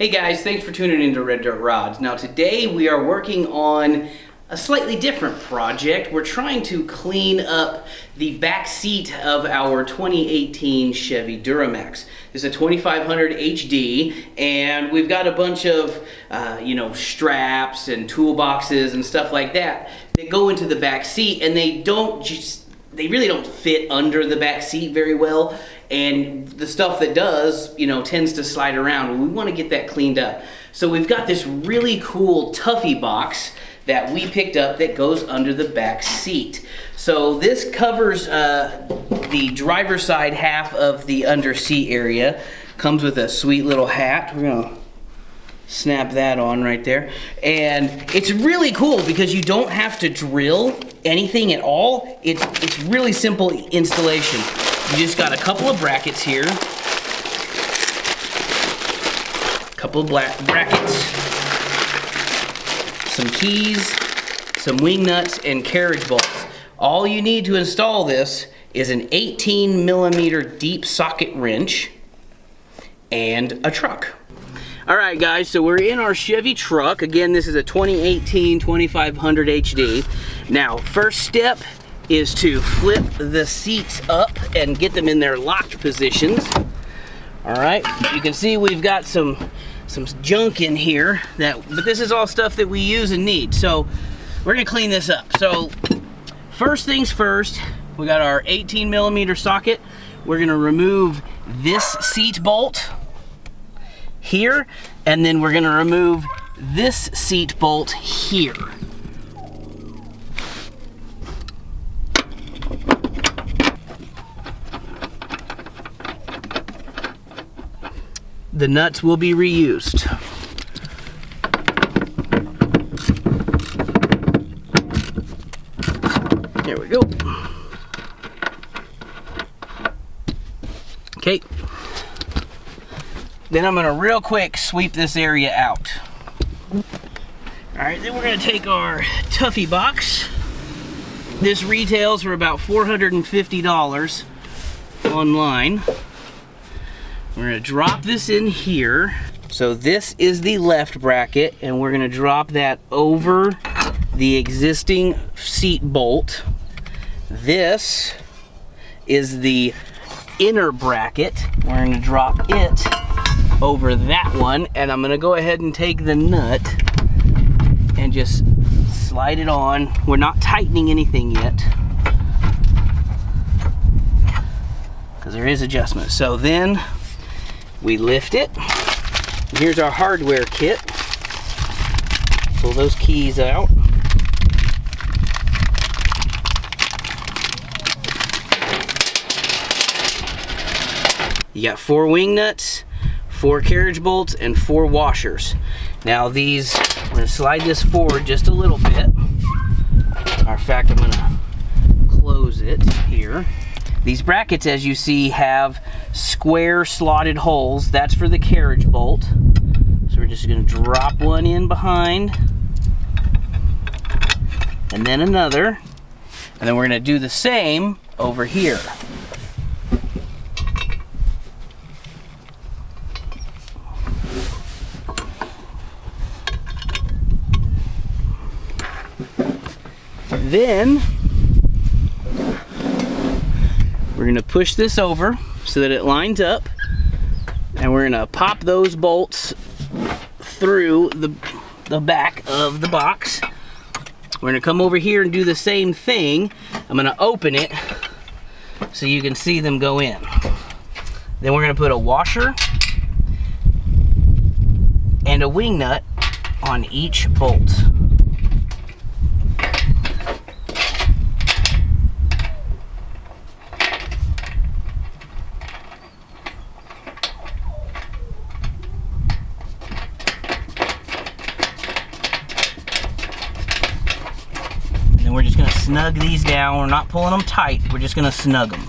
Hey guys, thanks for tuning into Red Dirt Rods. Now today we are working on a slightly different project. We're trying to clean up the back seat of our 2018 Chevy Duramax. This is a 2500 HD, and we've got a bunch of straps and toolboxes and stuff like that that go into the back seat, and they really don't fit under the back seat very well, and the stuff that does, tends to slide around. We want to get that cleaned up. So we've got this really cool Tuffy box that we picked up that goes under the back seat. So this covers the driver's side half of the under seat area. Comes with a sweet little hat. We're gonna snap that on right there. And it's really cool because you don't have to drill anything at all. It's really simple installation. You just got a couple of brackets here. Couple of brackets. Some keys, some wing nuts, and carriage bolts. All you need to install this is an 18mm deep socket wrench and a truck. All right guys, so we're in our Chevy truck. Again, this is a 2018 2500 HD. Now, first step is to flip the seats up and get them in their locked positions. All right, you can see we've got some junk in here, but this is all stuff that we use and need. So we're gonna clean this up. So first things first, we got our 18mm socket. We're gonna remove this seat bolt here, and then we're gonna remove this seat bolt here. The nuts will be reused. There we go. Okay. Then I'm gonna real quick sweep this area out. All right, then we're gonna take our Tuffy box. This retails for about $450 online. We're gonna drop this in here. So this is the left bracket, and we're gonna drop that over the existing seat bolt. This is the inner bracket. We're gonna drop it over that one, and I'm gonna go ahead and take the nut and just slide it on. We're not tightening anything yet, because there is adjustment. So then we lift it. Here's our hardware kit. Pull those keys out. You got 4 wing nuts, 4 carriage bolts, and 4 washers. Now these, I'm gonna slide this forward just a little bit. In fact, I'm gonna close it here. These brackets, as you see, have square slotted holes. That's for the carriage bolt. So we're just gonna drop one in behind, and then another. And then we're gonna do the same over here. Then we're gonna push this over so that it lines up, and we're gonna pop those bolts through the back of the box. We're gonna come over here and do the same thing. I'm gonna open it so you can see them go in. Then we're gonna put a washer and a wing nut on each bolt. We're just gonna snug these down. We're not pulling them tight. We're just gonna snug them.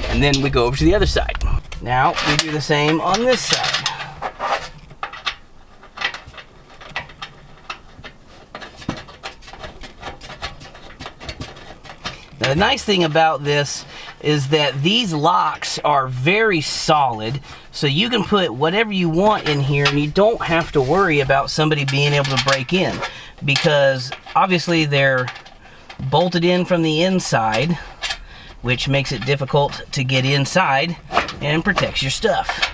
And then we go over to the other side. Now we do the same on this side. Now the nice thing about this is that these locks are very solid, so you can put whatever you want in here and you don't have to worry about somebody being able to break in, because obviously they're bolted in from the inside, which makes it difficult to get inside and protects your stuff.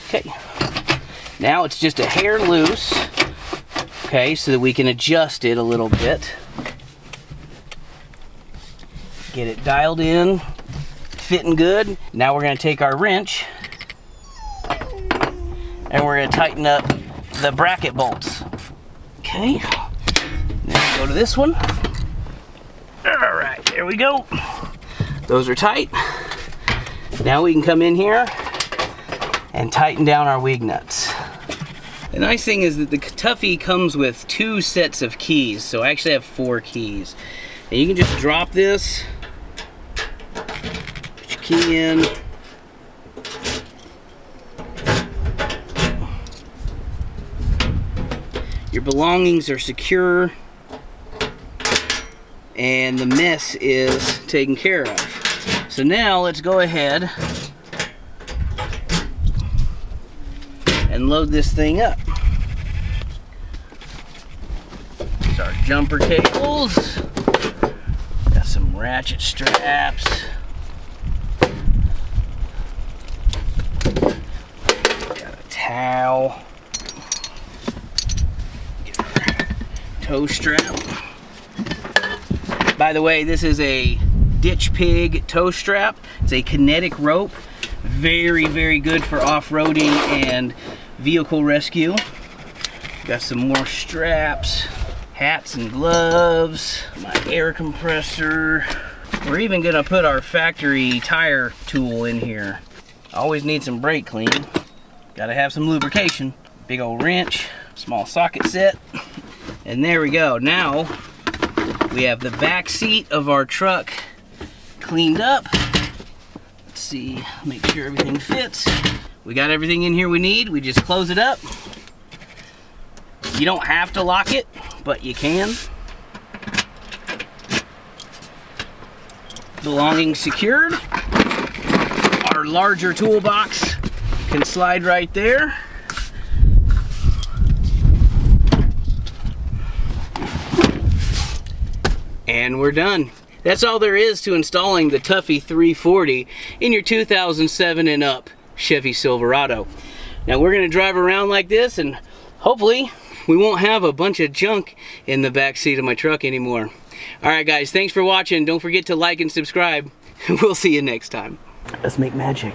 Okay, now it's just a hair loose, okay, so that we can adjust it a little bit. Get it dialed in, fitting good. Now we're going to take our wrench and we're going to tighten up the bracket bolts. Okay, then go to this one. All right, there we go. Those are tight. Now we can come in here and tighten down our wig nuts. The nice thing is that the Tuffy comes with 2 sets of keys, so I actually have 4 keys. And you can just drop this, put your key in, your belongings are secure, and the mess is taken care of. So now let's go ahead and load this thing up. There's our jumper cables. Got some ratchet straps. Got a towel. Get our toe strap. By the way, this is a Ditch Pig toe strap. It's a kinetic rope. Very, very good for off-roading and vehicle rescue. Got some more straps, hats and gloves, my air compressor. We're even gonna put our factory tire tool in here. Always need some brake clean. Gotta have some lubrication. Big old wrench, small socket set. And there we go. Now we have the back seat of our truck cleaned up. Let's see, make sure everything fits. We got everything in here we need. We just close it up. You don't have to lock it, but you can. Belongings secured. Our larger toolbox can slide right there. And we're done. That's all there is to installing the Tuffy 340 in your 2007 and up Chevy Silverado. Now we're gonna drive around like this and hopefully we won't have a bunch of junk in the back seat of my truck anymore. All right guys, thanks for watching. Don't forget to like and subscribe. We'll see you next time. Let's make magic.